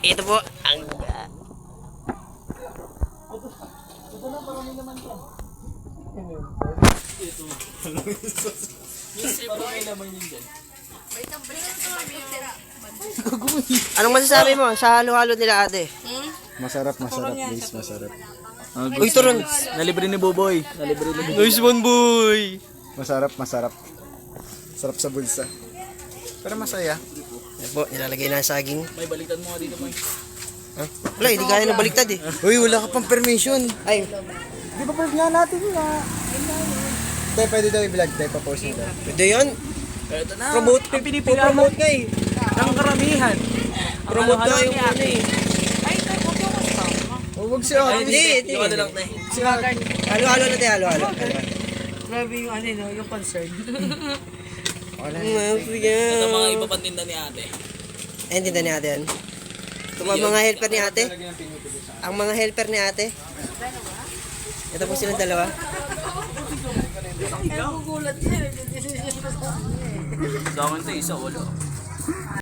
Ito po ang... Anong masasabi mo sa halo-halo nila ate? Masarap guys, masarap. Uy, turon. Nalibre ni Boboy. Nice one, boy. Masarap. Sarap sa bulsa. Pero masaya. Yan po, nilalagay na ang saging. May baliktad mo nga dito, May. Huh? Wala, hindi kaya na baliktad eh. Uy, wala ka pang permission. Ay, Di ba post nga natin nga? Tay, pwede daw i-vlog tayo, pa-post nito. pwede yan. Ito na. Promote, promote nga eh. Ang karamihan. Promote nga yung ano eh. Huwag siya. Hindi. Yung ano lang, Tay. Halo-halo na tayo, halo-halo. Grabe yung ano, no? Yung concern. Ito mga iba pang tinda ni ate. Ayun, tinda ni ate yan. Ito pa mga helper ni ate. Ang mga helper ni ate. Ito po silang dalawa. Nagugulat siya. Sa akin, Tay, isa, wala.